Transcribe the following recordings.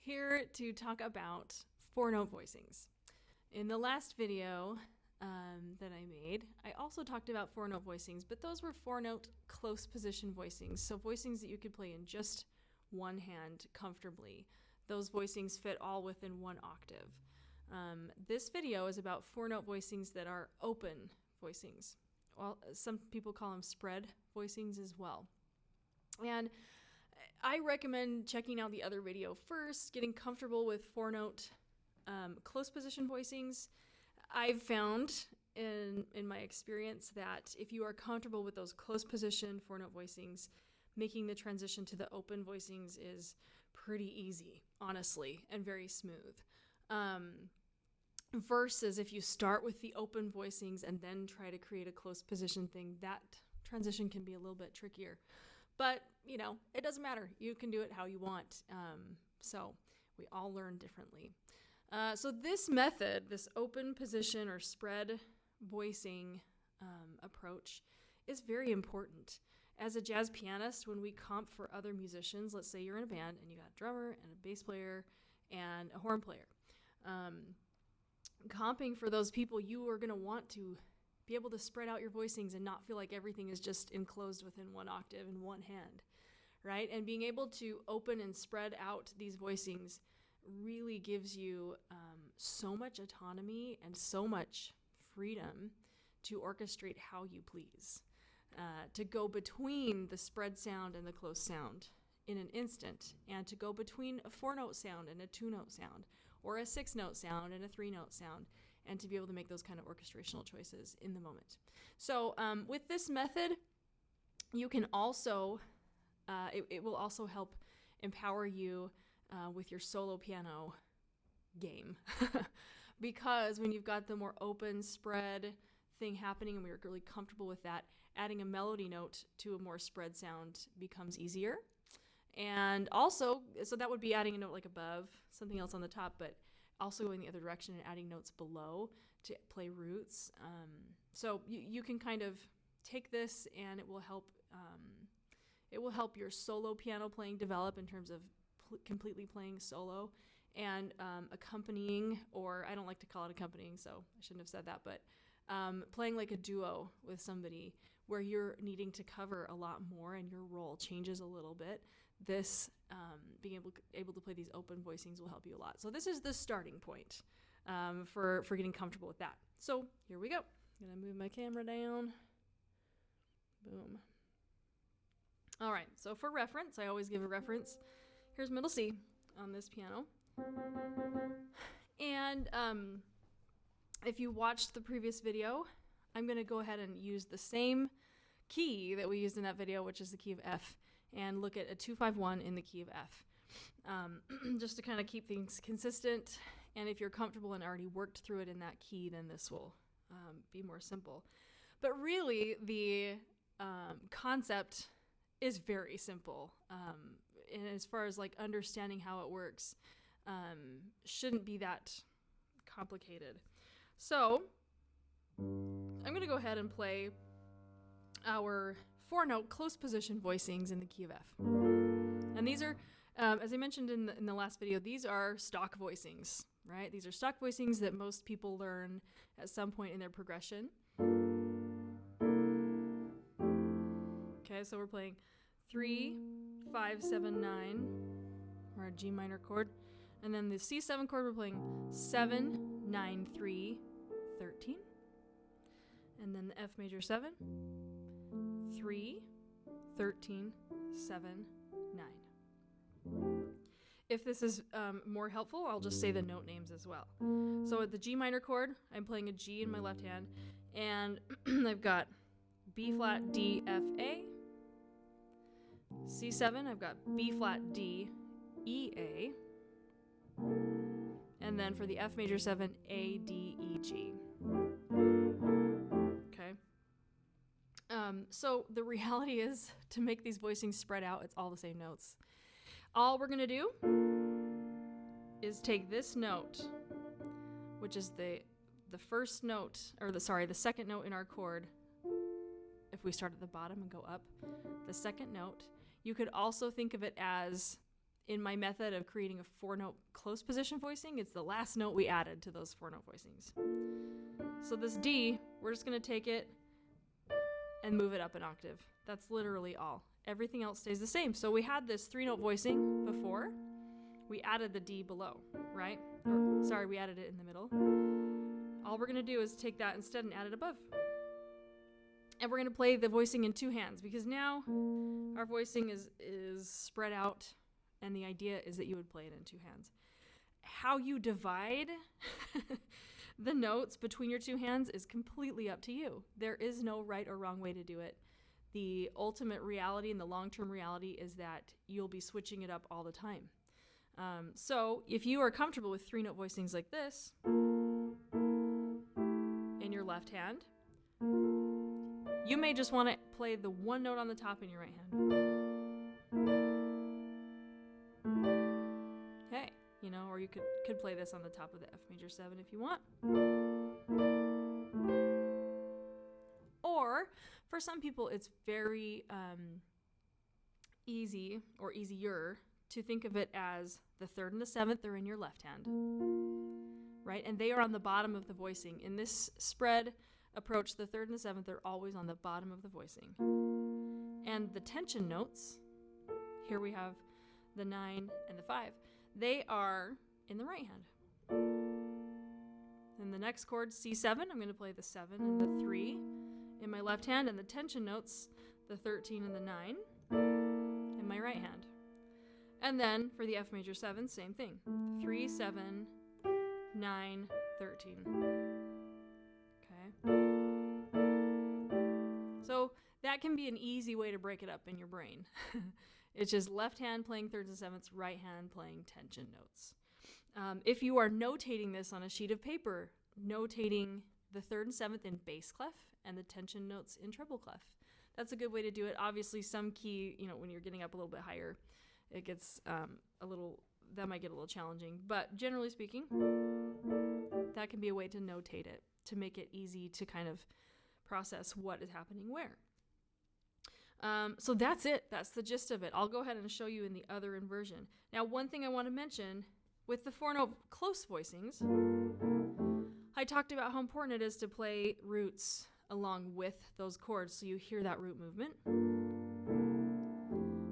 here to talk about four-note voicings. In the last video that I made, I also talked about four-note voicings, but those were four-note close position voicings, so voicings that you could play in just one hand comfortably. Those voicings fit all within one octave. This video is about four-note voicings that are open voicings. Well, some people call them spread voicings as well. And I recommend checking out the other video first, getting comfortable with four-note close position voicings. I've found in my experience that if you are comfortable with those close position four-note voicings, making the transition to the open voicings is pretty easy, honestly, and very smooth. Versus if you start with the open voicings and then try to create a close position thing, that transition can be a little bit trickier. But, you know, it doesn't matter. You can do it how you want. So we all learn differently. So this method, this open position or spread voicing approach is very important. As a jazz pianist, when we comp for other musicians, let's say you're in a band and you got a drummer and a bass player and a horn player. Comping for those people, you are going to want to be able to spread out your voicings and not feel like everything is just enclosed within one octave in one hand, right? And being able to open and spread out these voicings really gives you so much autonomy and so much freedom to orchestrate how you please, to go between the spread sound and the close sound in an instant, and to go between a four-note sound and a two-note sound, or a six-note sound and a three-note sound, and to be able to make those kind of orchestrational choices in the moment. So with this method, you can also, it will also help empower you with your solo piano game. Because when you've got the more open spread thing happening and we're really comfortable with that, adding a melody note to a more spread sound becomes easier. And also, so that would be adding a note like above, something else on the top, but also going the other direction and adding notes below to play roots. So you can kind of take this and it will help your solo piano playing develop in terms of completely playing solo and accompanying, or I don't like to call it accompanying, so I shouldn't have said that, but playing like a duo with somebody where you're needing to cover a lot more and your role changes a little bit. This being able to play these open voicings will help you a lot. So this is the starting point for getting comfortable with that. So here we go. I'm gonna move my camera down. Boom. All right. So for reference, I always give a reference. Here's middle C on this piano, and if you watched the previous video, I'm going to go ahead and use the same key that we used in that video, which is the key of F, and look at a 2-5-1 in the key of F, just to kind of keep things consistent. And if you're comfortable and already worked through it in that key, then this will be more simple. But really, the concept is very simple. And as far as like understanding how it works, shouldn't be that complicated. So I'm going to go ahead and play our four-note close position voicings in the key of F. And these are, as I mentioned in the last video, these are stock voicings, right? These are stock voicings that most people learn at some point in their progression. Okay, so we're playing 3, 5, 7, 9, or a G minor chord. And then the C7 chord, we're playing 7, 9, 3, 13. And then the F major 7, 3, 13, 7, 9. If this is more helpful, I'll just say the note names as well. So at the G minor chord, I'm playing a G in my left hand, and I've got B flat, D, F, A. C7, I've got B flat, D, E, A. And then for the F major 7, A, D, E, G. Okay. So the reality is, to make these voicings spread out, it's all the same notes. All we're gonna do is take this note, which is the first note, or the second note in our chord. If we start at the bottom and go up, the second note, you could also think of it as in my method of creating a 4-note close position voicing, it's the last note we added to those 4-note voicings. So this D, we're just going to take it and move it up an octave. That's literally all. Everything else stays the same. So we had this 3-note voicing before. We added the D below, right? Or, sorry, we added it in the middle. All we're going to do is take that instead and add it above. And we're going to play the voicing in 2 hands because now our voicing is spread out, and the idea is that you would play it in 2 hands. How you divide the notes between your 2 hands is completely up to you. There is no right or wrong way to do it. The ultimate reality and the long-term reality is that you'll be switching it up all the time. So if you are comfortable with 3-note voicings like this in your left hand, you may just want to play the 1 note on the top in your right hand. Okay, you know, or you could play this on the top of the F major 7 if you want. Or for some people, it's very easy or easier to think of it as the 3rd and the 7th are in your left hand, right? And they are on the bottom of the voicing. In this spread approach, the 3rd and the 7th are always on the bottom of the voicing. And the tension notes, here we have the 9 and the 5, they are in the right hand. And the next chord, C7, I'm going to play the 7 and the 3 in my left hand, and the tension notes, the 13 and the 9 in my right hand. And then for the F major 7, same thing. 3, 7, 9, 13. Okay. So that can be an easy way to break it up in your brain. It's just left hand playing 3rds and 7ths, right hand playing tension notes. If you are notating this on a sheet of paper, notating the 3rd and 7th in bass clef and the tension notes in treble clef, that's a good way to do it. Obviously, some key, you know, when you're getting up a little bit higher, it gets that might get a little challenging. But generally speaking, that can be a way to notate it, to make it easy to kind of process what is happening where. So that's it. That's the gist of it. I'll go ahead and show you in the other inversion. Now, one thing I want to mention, with the 4-note close voicings, I talked about how important it is to play roots along with those chords so you hear that root movement.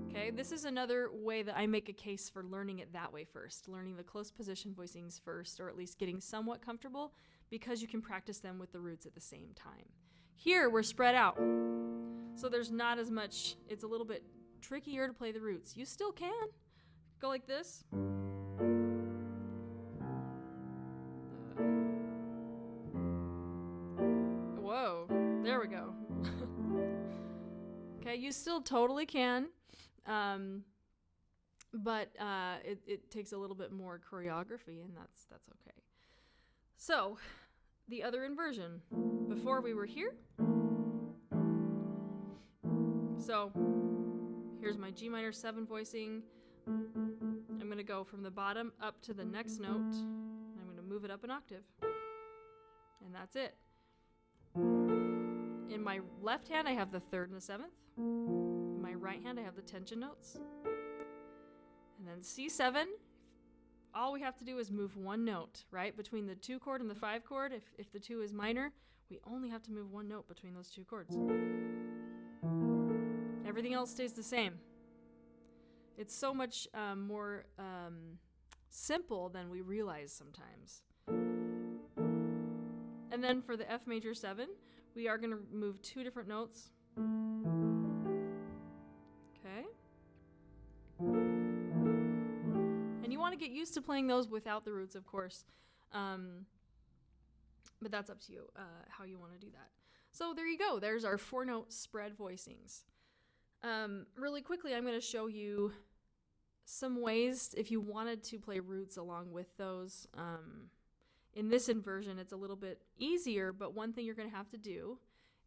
Okay, this is another way that I make a case for learning it that way first, learning the close position voicings first, or at least getting somewhat comfortable, because you can practice them with the roots at the same time. Here, we're spread out, so there's not as much, it's a little bit trickier to play the roots. You still can go like this. Whoa, there we go. Okay, you still totally can. But it takes a little bit more choreography, and that's okay. So, the other inversion. Before we were here. So, here's my G minor 7 voicing. I'm going to go from the bottom up to the next note. I'm going to move it up an octave. And that's it. In my left hand, I have the 3rd and the 7th. In my right hand, I have the tension notes. And then C7, all we have to do is move 1 note, right? Between the 2 chord and the 5 chord, if the 2 is minor, we only have to move 1 note between those 2 chords. Everything else stays the same. It's so much more simple than we realize sometimes. And then for the F major 7, we are going to move 2 different notes. Okay. And you want to get used to playing those without the roots, of course. But that's up to you, how you want to do that. So there you go. There's our 4-note spread voicings. Really quickly, I'm going to show you some ways if you wanted to play roots along with those. In this inversion, it's a little bit easier, but one thing you're going to have to do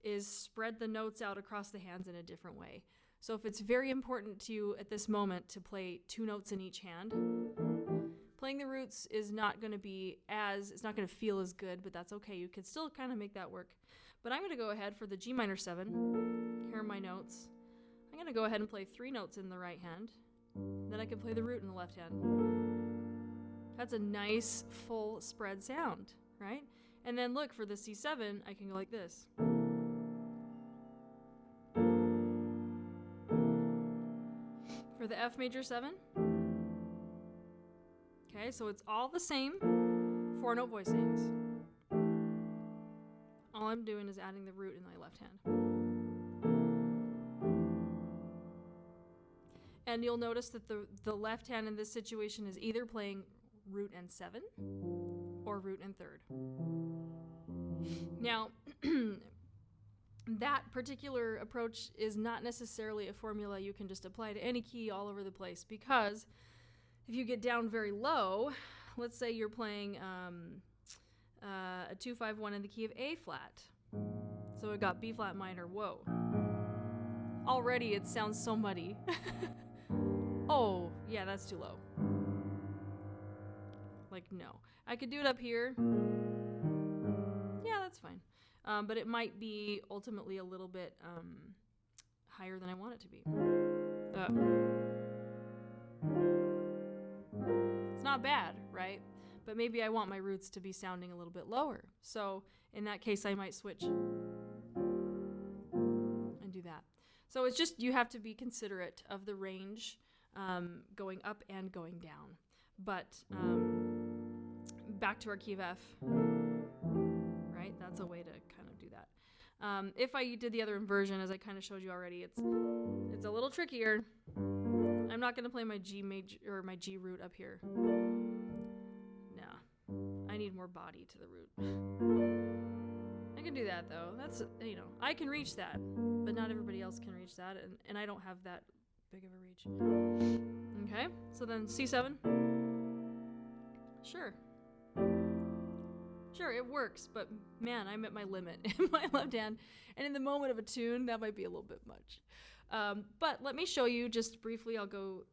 is spread the notes out across the hands in a different way. So if it's very important to you at this moment to play 2 notes in each hand, playing the roots is not going to be it's not going to feel as good, but that's okay. You can still kind of make that work. But I'm going to go ahead for the G minor 7. Here are my notes. I'm going to go ahead and play 3 notes in the right hand Then I can play the root in the left hand. That's a nice full spread sound, right? And then look, for the C7, I can go like this. For the F major 7. Okay, so it's all the same 4-note voicings. All I'm doing is adding the root in my left hand. And you'll notice that the left hand in this situation is either playing root and 7 or root and 3rd. Now, that particular approach is not necessarily a formula you can just apply to any key all over the place, because if you get down very low, let's say you're playing a 2-5-1 in the key of A flat. So it got B flat minor, whoa. Already it sounds so muddy. Oh, yeah, that's too low. Like, no. I could do it up here. Yeah, that's fine. But it might be ultimately a little bit higher than I want it to be. It's not bad, right? But maybe I want my roots to be sounding a little bit lower. So in that case, I might switch and do that. So it's just, you have to be considerate of the range going up and going down. But back to our key of F, right? That's a way to kind of do that. If I did the other inversion, as I kind of showed you already, it's a little trickier. I'm not going to play my G major or my G root up here. I need more body to the root. I can do that though. That's, I can reach that, but not everybody else can reach that, and I don't have that big of a reach. Okay, so then C7. Sure, it works, but man, I'm at my limit in my left hand, and in the moment of a tune, that might be a little bit much. But let me show you just briefly. I'll go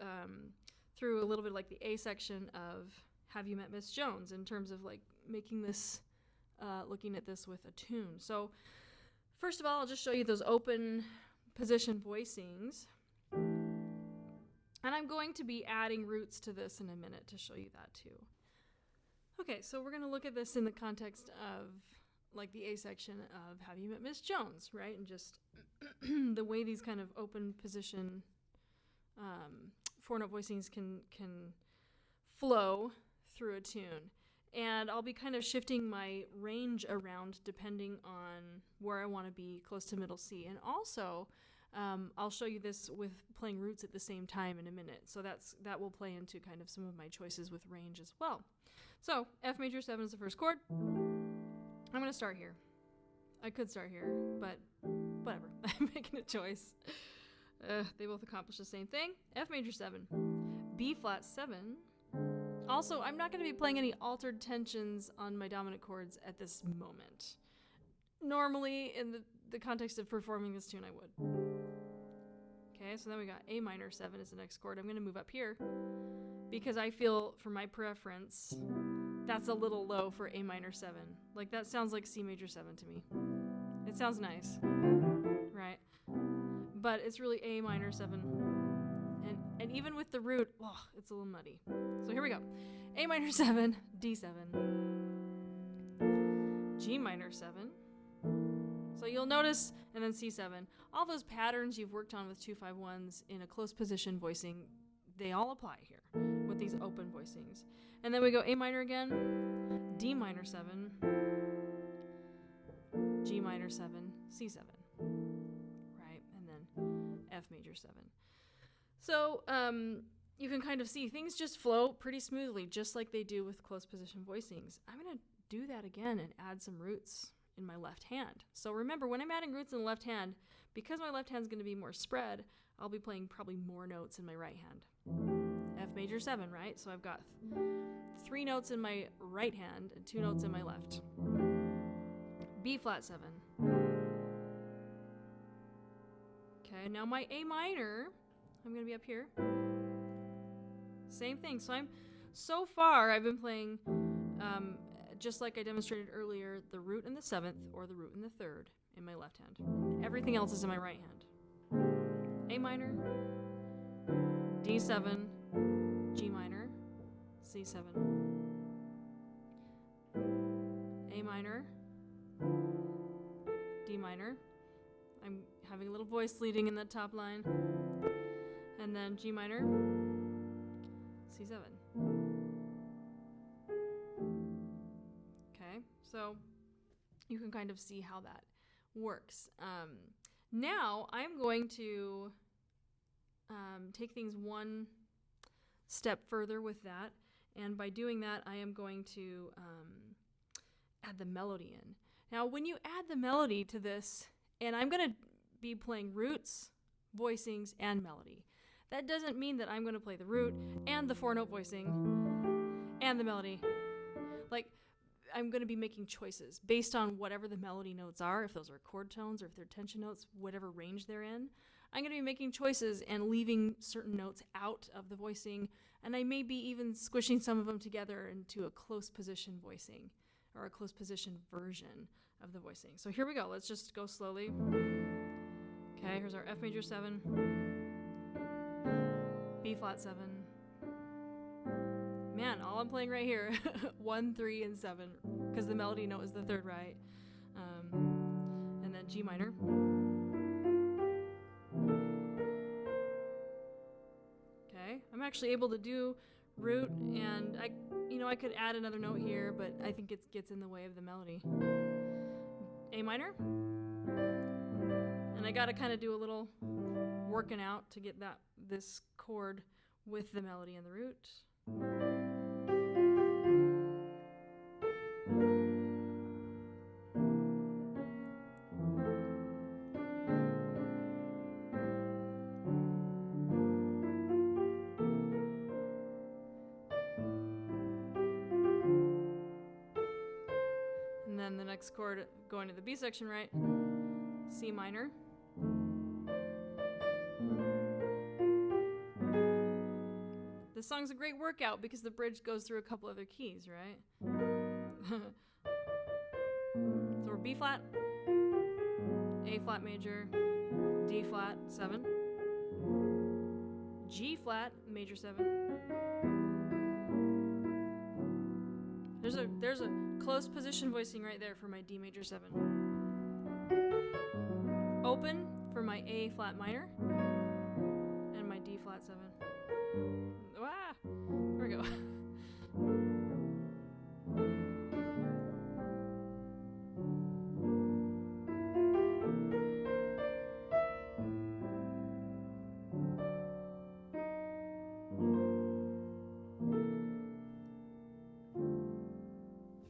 through a little bit like the A section of Have You Met Miss Jones in terms of like making this, looking at this with a tune. So first of all, I'll just show you those open position voicings. And I'm going to be adding roots to this in a minute to show you that too. Okay, so we're going to look at this in the context of like the A section of Have You Met Miss Jones, right? And just the way these kind of open position 4-note voicings can flow through a tune. And I'll be kind of shifting my range around depending on where I want to be close to middle C. And also, I'll show you this with playing roots at the same time in a minute. So that will play into kind of some of my choices with range as well. So F major 7 is the first chord. I'm going to start here. I could start here, but whatever. I'm making a choice. They both accomplish the same thing. F major 7, B flat 7. Also, I'm not going to be playing any altered tensions on my dominant chords at this moment. Normally, in the context of performing this tune, I would. Okay, so then we got A minor 7 is the next chord. I'm going to move up here because I feel, for my preference, that's a little low for A minor 7. Like, that sounds like C major 7 to me. It sounds nice, right? But it's really A minor 7. And even with the root, it's a little muddy. So here we go. A minor 7, D7, G minor 7. So you'll notice, and then C7, all those patterns you've worked on with 2-5-1s in a close position voicing, they all apply here with these open voicings. And then we go A minor again, D minor 7, G minor 7, C7, right? And then F major 7. So you can kind of see things just flow pretty smoothly, just like they do with close position voicings. I'm going to do that again and add some roots in my left hand. So remember, when I'm adding roots in the left hand, because my left hand is going to be more spread, I'll be playing probably more notes in my right hand. F major 7, right? So I've got 3 notes in my right hand and 2 notes in my left. B flat 7. Okay, now my A minor, I'm going to be up here. Same thing. So far I've been playing, just like I demonstrated earlier, the root in the 7th or the root in the 3rd in my left hand. Everything else is in my right hand. A minor, D7, G minor, C7, A minor, D minor. I'm having a little voice leading in that top line. And then G minor, C7. Okay, so you can kind of see how that works. Now I'm going to take things one step further with that. And by doing that, I am going to add the melody in. Now, when you add the melody to this, and I'm going to be playing roots, voicings, and melody. That doesn't mean that I'm going to play the root and the 4-note voicing and the melody. Like, I'm going to be making choices based on whatever the melody notes are, if those are chord tones or if they're tension notes, whatever range they're in. I'm going to be making choices and leaving certain notes out of the voicing, and I may be even squishing some of them together into a close position voicing or a close position version of the voicing. So here we go. Let's just go slowly. Okay, here's our F major 7, B flat 7. Man, all I'm playing right here, 1, 3, and 7, because the melody note is the third right. And then G minor. Okay, I'm actually able to do root, and I could add another note here, but I think it gets in the way of the melody. A minor. And I gotta kind of do a little working out to get this chord with the melody and the root. And then the next chord going to the B section, right? C minor. This song's a great workout because the bridge goes through a couple other keys, right? So we're B flat, A flat major, D flat 7, G flat major 7. There's a close position voicing right there for my D major 7. Open for my A flat minor and my D flat 7. Ah, there we go.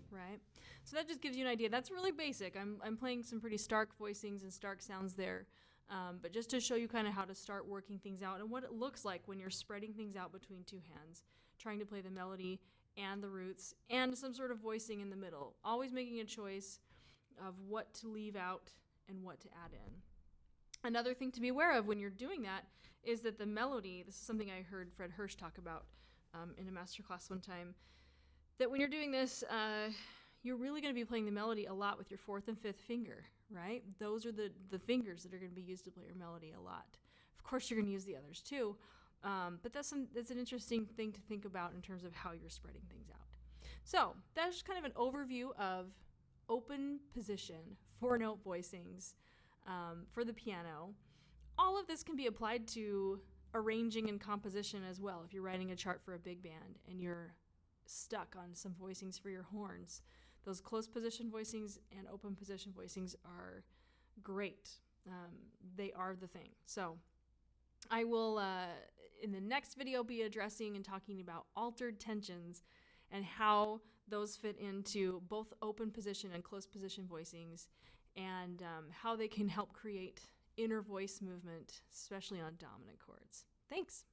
Right. So that just gives you an idea. That's really basic. I'm playing some pretty stark voicings and stark sounds there. But just to show you kind of how to start working things out and what it looks like when you're spreading things out between two hands, trying to play the melody and the roots and some sort of voicing in the middle, always making a choice of what to leave out and what to add in. Another thing to be aware of when you're doing that is that the melody, this is something I heard Fred Hirsch talk about in a masterclass one time, that when you're doing this, you're really going to be playing the melody a lot with your 4th and 5th finger, right? Those are the fingers that are going to be used to play your melody a lot. Of course, you're going to use the others too, but that's an interesting thing to think about in terms of how you're spreading things out. So that's just kind of an overview of open position 4-note voicings for the piano. All of this can be applied to arranging and composition as well. If you're writing a chart for a big band and you're stuck on some voicings for your horns, those close position voicings and open position voicings are great. They are the thing. So I will, in the next video, be addressing and talking about altered tensions and how those fit into both open position and close position voicings, and how they can help create inner voice movement, especially on dominant chords. Thanks.